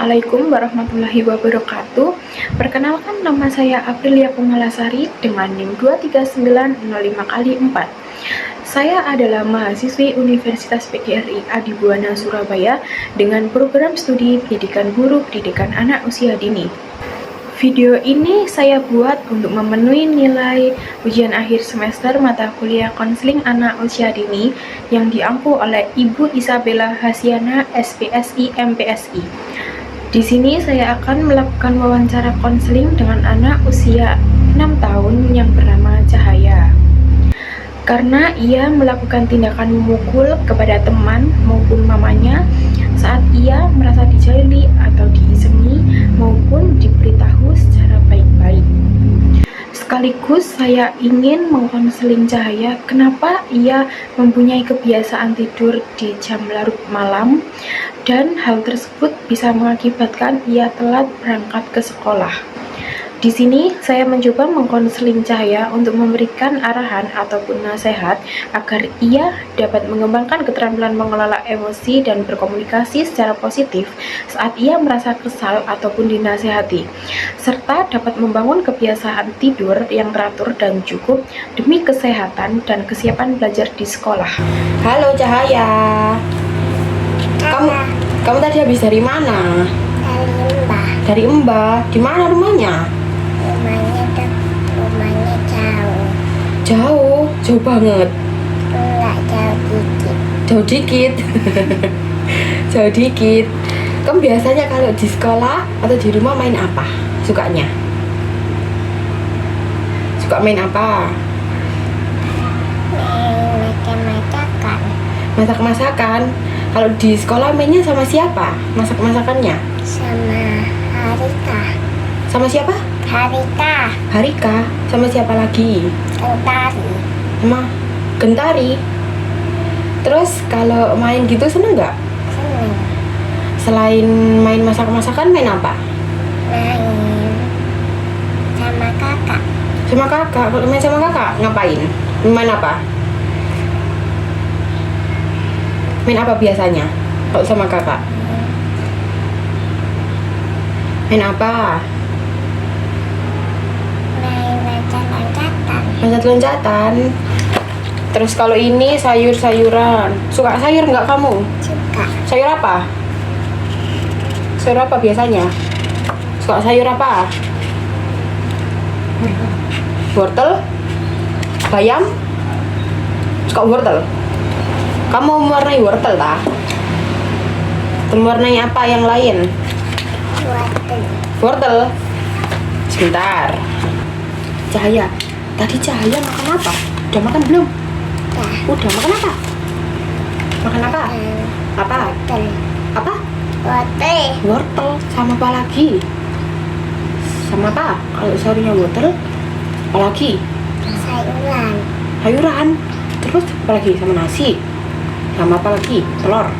Assalamualaikum warahmatullahi wabarakatuh. Perkenalkan, nama saya Aprilia Pumalasari dengan NIM 23905x4. Saya adalah mahasiswi Universitas PGRI Adibuana Surabaya dengan program studi pendidikan guru pendidikan anak usia dini. Video ini saya buat untuk memenuhi nilai ujian akhir semester mata kuliah konseling anak usia dini yang diampu oleh Ibu Isabella Hasiana, SPSI, MPSI. Di sini saya akan melakukan wawancara konseling dengan anak usia 6 tahun yang bernama Cahaya. Karena ia melakukan tindakan memukul kepada teman maupun mamanya saat ia merasa dijahili atau diisengi maupun diberitahu secara baik-baik. Sekaligus saya ingin mengkonseling Cahaya kenapa ia mempunyai kebiasaan tidur di jam larut malam dan hal tersebut bisa mengakibatkan ia telat berangkat ke sekolah. Di sini saya mencoba mengkonseling Cahaya untuk memberikan arahan ataupun nasihat agar ia dapat mengembangkan keterampilan mengelola emosi dan berkomunikasi secara positif saat ia merasa kesal ataupun dinasihati, serta dapat membangun kebiasaan tidur yang teratur dan cukup demi kesehatan dan kesiapan belajar di sekolah. Halo Cahaya, kamu tadi habis dari mana? Dari Mbah. Dari Mbah. Di mana rumahnya? Rumahnya jauh. Jauh banget. Enggak, jauh dikit. Jauh dikit. Jauh dikit. Kamu biasanya kalau di sekolah atau di rumah main apa? Sukanya? Suka main apa? Main masak-masakan. Masak-masakan. Kalau di sekolah mainnya sama siapa? Masak-masakannya? Sama Harika. Sama siapa? Harika. Harika. Sama siapa lagi? Gentari. Sama Gentari. Terus kalau main gitu seneng nggak? Seneng. Selain main masak-masakan, main apa? Main sama kakak. Sama kakak. Kalau main sama kakak ngapain? Main apa? Main apa biasanya kalau sama kakak? Main apa? Main loncat-loncatan. Loncat-loncatan. Terus kalau ini sayur-sayuran. Suka sayur nggak kamu? Suka. Sayur apa? Sayur apa biasanya? Suka sayur apa? Wortel? Bayam? Suka wortel? Kamu mewarnai wortel tak? Mewarnai apa yang lain? Wortel. Wortel? Sebentar. Cahaya, tadi Cahaya makan apa? Udah makan belum? Dah. Udah makan apa? Makan apa? Apa? Wortel. Apa? Wortel. Wortel. Sama apa lagi? Sama apa? Kalau sayurnya wortel, apa lagi? Sayuran. Sayuran. Terus apa lagi? Sama nasi. Sama apa lagi? Telur.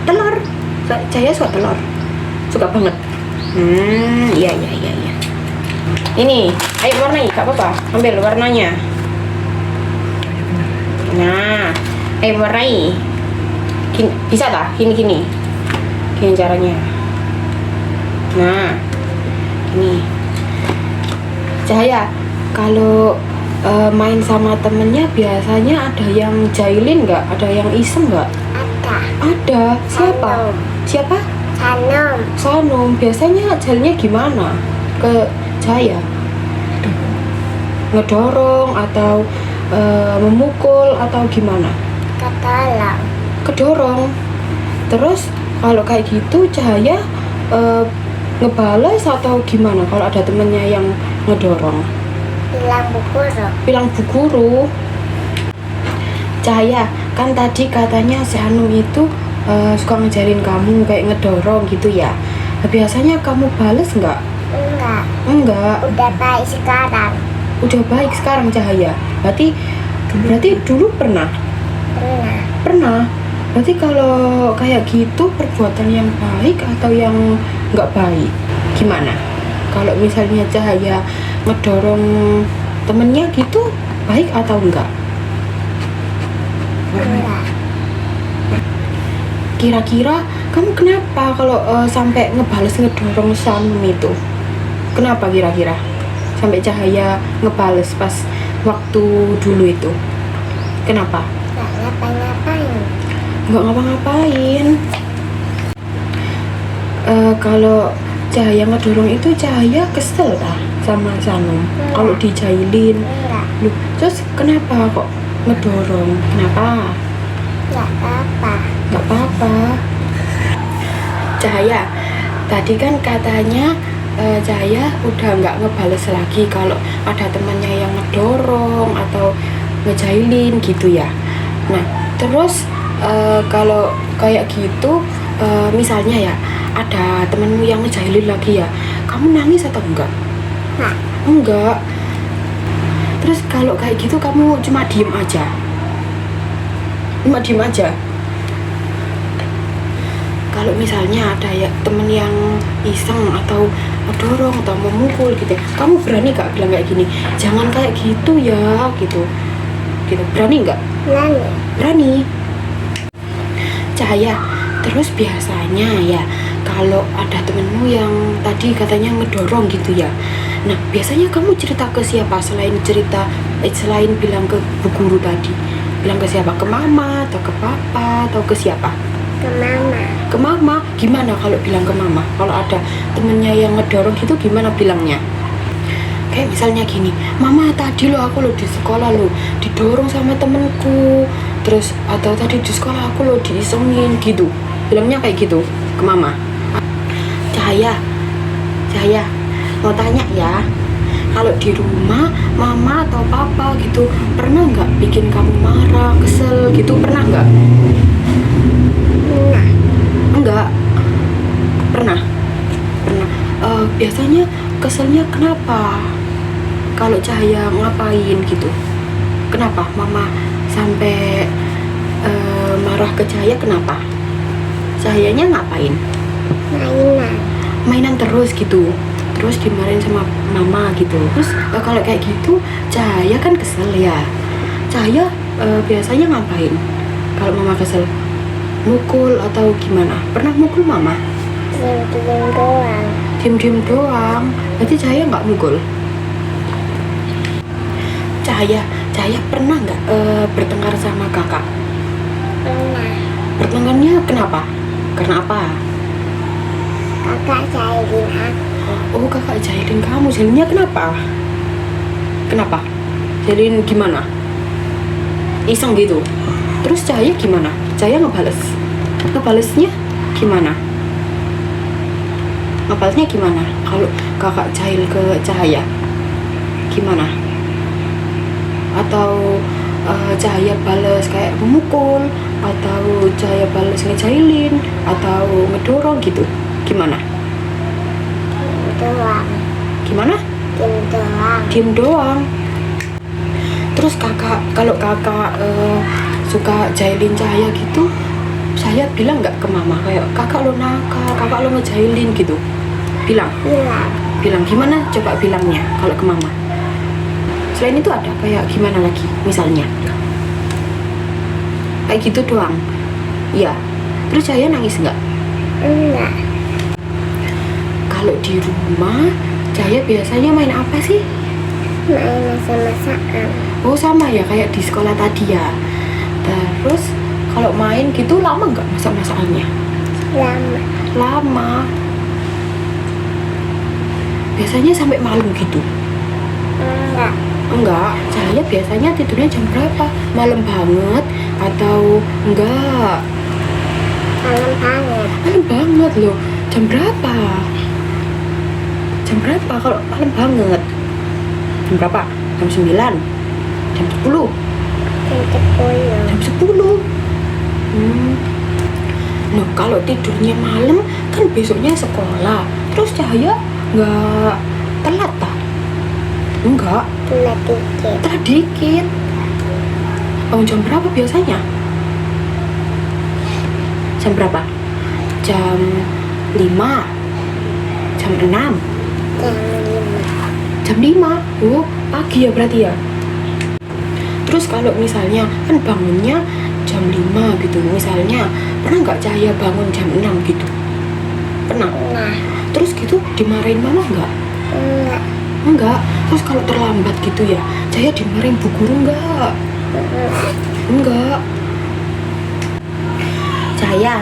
Telur. Cahaya suka telur. Suka banget. Iya. Ini, ayo warnai, gak apa-apa. Ambil warnanya. Nah, ayo warnai. Bisa tak? Gini caranya. Nah, ini. Cahaya, kalau main sama temennya biasanya ada yang jahilin nggak? Ada yang iseng nggak? Ada. Ada. Siapa? Sanum. Siapa? Sanum. Sanum. Biasanya jahilinnya gimana? Ke Cahaya? Ngedorong atau memukul atau gimana? Ketolong. Kedorong. Terus kalau kayak gitu Cahaya ngebales atau gimana kalau ada temennya yang ngedorong? Bilang bu guru. Cahaya, kan tadi katanya si Hanum itu suka ngejarin kamu kayak ngedorong gitu ya. Biasanya kamu bales nggak? Enggak. Udah baik sekarang. Udah baik sekarang Cahaya. Berarti dulu pernah. Berarti kalau kayak gitu perbuatan yang baik atau yang nggak baik? Gimana? Kalau misalnya Cahaya ngedorong temennya gitu, baik atau enggak? Enggak. Kira-kira Kamu kenapa kalau sampai ngebales ngedorong Sanum itu? Kenapa kira-kira? Sampai Cahaya ngebales pas waktu dulu itu. Kenapa? Nggak ngapa-ngapain. Nggak ngapa-ngapain. Kalau Cahaya ngedorong itu Cahaya kesel lah sama Sanum. Kalau dijailin. Enggak. Loh, terus kenapa kok ngedorong? Kenapa? Nggak apa-apa. Nggak apa-apa. Cahaya, tadi kan katanya Cahaya udah nggak ngebales lagi kalau ada temannya yang ngedorong atau ngejailin gitu ya. Nah, terus kalau kayak gitu, misalnya ya ada temenmu yang ngejailin lagi ya, kamu nangis atau enggak? Nggak. Enggak. Terus kalau kayak gitu kamu cuma diem aja? Cuma diem aja? Kalau misalnya ada ya temen yang iseng atau dorong atau memukul gitu, kamu berani gak bilang kayak gini, jangan kayak gitu ya, gitu, berani nggak? Berani. Berani. Cahaya, terus biasanya ya kalau ada temenmu yang tadi katanya ngedorong gitu ya, nah biasanya kamu cerita ke siapa selain bilang ke bu guru tadi? Bilang ke siapa? Ke mama atau ke papa atau ke siapa? Ke mama. Ke mama. Gimana kalau bilang ke mama? Kalau ada temennya yang ngedorong gitu gimana bilangnya? Kayak misalnya gini, mama tadi aku di sekolah didorong sama temenku, terus atau tadi di sekolah aku diisengin gitu. Bilangnya kayak gitu ke mama. Cahaya, mau tanya ya, kalau di rumah mama atau papa gitu pernah nggak bikin kamu marah, kesel gitu, pernah nggak? Enggak. Enggak. Pernah. Biasanya keselnya kenapa? Kalau Cahaya ngapain gitu? Kenapa mama sampai marah ke Cahaya, kenapa? Cahayanya ngapain? Mainan. Mainan terus gitu. Terus dimarahin sama mama gitu. Terus kalau kayak gitu Cahaya kan kesel ya. Cahaya biasanya ngapain kalau mama kesel? Mukul atau gimana? Pernah mukul mama? Diem-diem doang. Diem-diem doang. Berarti Cahaya nggak mukul? Cahaya pernah nggak bertengkar sama kakak? Pernah. Bertengkarnya kenapa? Karena apa? Kakak jailin aku. Oh, kakak jahilin kamu. Jahilinnya kenapa? Kenapa? Jahilin gimana? Iseng gitu. Terus Cahaya gimana? Cahaya ngebalesnya gimana? Ngebalesnya gimana? Kalau kakak jahil ke Cahaya gimana? Atau Cahaya bales kayak memukul, atau Cahaya bales ngejahilin, atau ngedorong gitu? Gimana? Diem doang. Gimana? Diem doang. Diem doang. Terus kalau kakak suka jahilin Cahaya gitu, saya bilang nggak ke mama kayak kakak lo nakal, kakak lo ngejahilin gitu? Bilang gimana? Coba bilangnya kalau ke mama. Selain itu ada kayak gimana lagi misalnya? Kayak gitu doang? Iya. Terus Cahaya nangis nggak? Enggak. Kalau di rumah Cahaya biasanya main apa sih? Main masak-masakan. Oh sama ya kayak di sekolah tadi ya. Terus kalau main gitu lama nggak masak-masakannya? Lama. Lama. Biasanya sampai malam gitu? Enggak. Cahaya biasanya tidurnya jam berapa? Malam banget atau enggak? Malam banget. Malam banget loh. Jam berapa? Jam berapa kalau malam banget? Jam berapa? Jam 9? Jam 10? Jam 10? Nah kalau tidurnya malam kan besoknya sekolah. Terus Cahaya nggak telat tak? Enggak. Telat dikit. Bangun jam berapa biasanya? Jam berapa? Jam 5? Jam 6? Jam 5? Oh, pagi ya berarti ya? Terus kalau misalnya kan bangunnya jam 5 gitu misalnya, pernah nggak Cahaya bangun jam 6 gitu? Pernah? Nah, Terus gitu dimarahin mama nggak? enggak. Enggak. Terus kalau terlambat gitu ya, Cahaya dimarahin bu guru nggak? Enggak. Cahaya,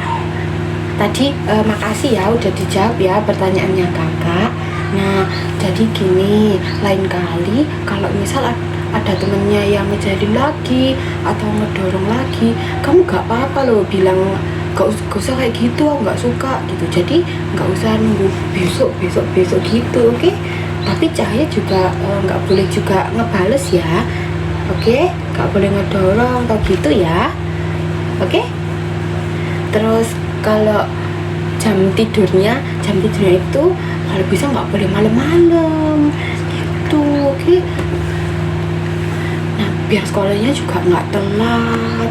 tadi makasih ya udah dijawab ya pertanyaannya kakak. Nah, jadi gini, lain kali kalau misal ada temennya yang ngejalin lagi atau ngedorong lagi, kamu gak apa-apa loh bilang gak usah kayak gitu, aku gak suka gitu. Jadi gak usah nunggu besok gitu, oke? Tapi Cahaya juga gak boleh juga ngebales ya, oke? Gak boleh ngedorong atau gitu ya, oke? Terus kalau jam tidurnya itu kalau bisa nggak boleh malam-malam gitu, oke? Nah, biar sekolahnya juga nggak telat,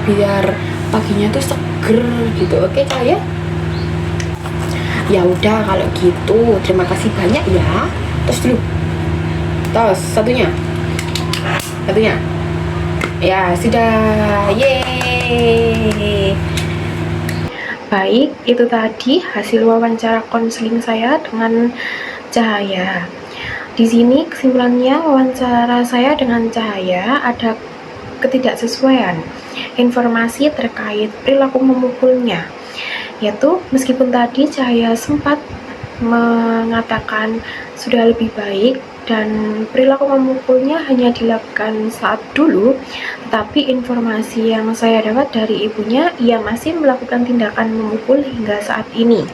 biar paginya tuh seger gitu, oke Cahaya? Ya udah kalau gitu, terima kasih banyak ya. Terus dulu, terus satunya ya sudah, yeay. Baik, itu tadi hasil wawancara konseling saya dengan Cahaya. Di sini kesimpulannya wawancara saya dengan Cahaya ada ketidaksesuaian informasi terkait perilaku memukulnya. Yaitu meskipun tadi Cahaya sempat mengatakan sudah lebih baik dan perilaku memukulnya hanya dilakukan saat dulu, tetapi informasi yang saya dapat dari ibunya, ia masih melakukan tindakan memukul hingga saat ini.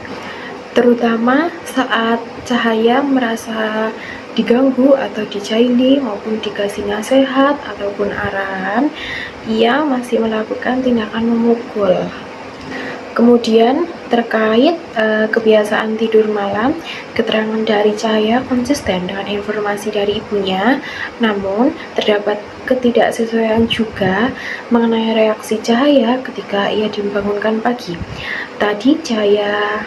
Terutama saat Cahaya merasa diganggu atau dijaili maupun dikasih nasihat ataupun arahan, ia masih melakukan tindakan memukul. Kemudian terkait kebiasaan tidur malam, keterangan dari Cahaya konsisten dengan informasi dari ibunya, namun terdapat ketidaksesuaian juga mengenai reaksi Cahaya ketika ia dibangunkan pagi. Tadi Cahaya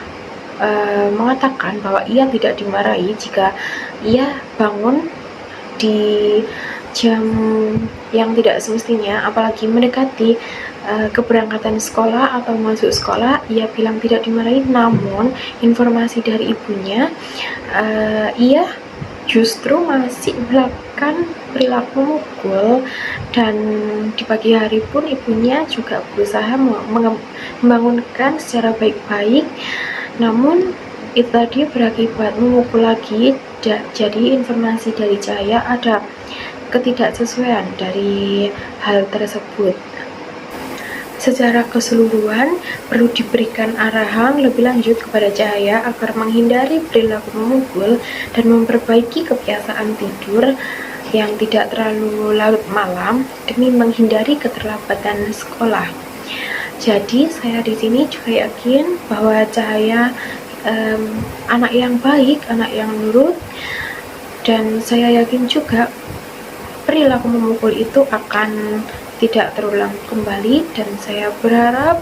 mengatakan bahwa ia tidak dimarahi jika ia bangun di jam yang tidak semestinya, apalagi mendekati keberangkatan sekolah atau masuk sekolah, ia bilang tidak dimarahi. Namun informasi dari ibunya, ia justru masih melakukan perilaku memukul, dan di pagi hari pun ibunya juga berusaha membangunkan secara baik-baik, namun itu tadi berakibat memukul lagi. Jadi informasi dari Cahaya ada ketidaksesuaian dari hal tersebut. Secara keseluruhan, perlu diberikan arahan lebih lanjut kepada Cahaya agar menghindari perilaku memukul dan memperbaiki kebiasaan tidur yang tidak terlalu larut malam demi menghindari keterlambatan sekolah. Jadi saya di sini juga yakin bahwa Cahaya anak yang baik, anak yang nurut, dan saya yakin juga perilaku memukul itu akan tidak terulang kembali, dan saya berharap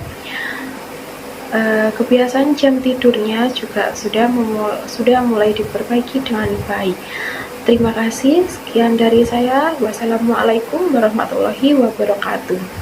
kebiasaan jam tidurnya juga sudah mulai diperbaiki dengan baik. Terima kasih, sekian dari saya. Wassalamualaikum warahmatullahi wabarakatuh.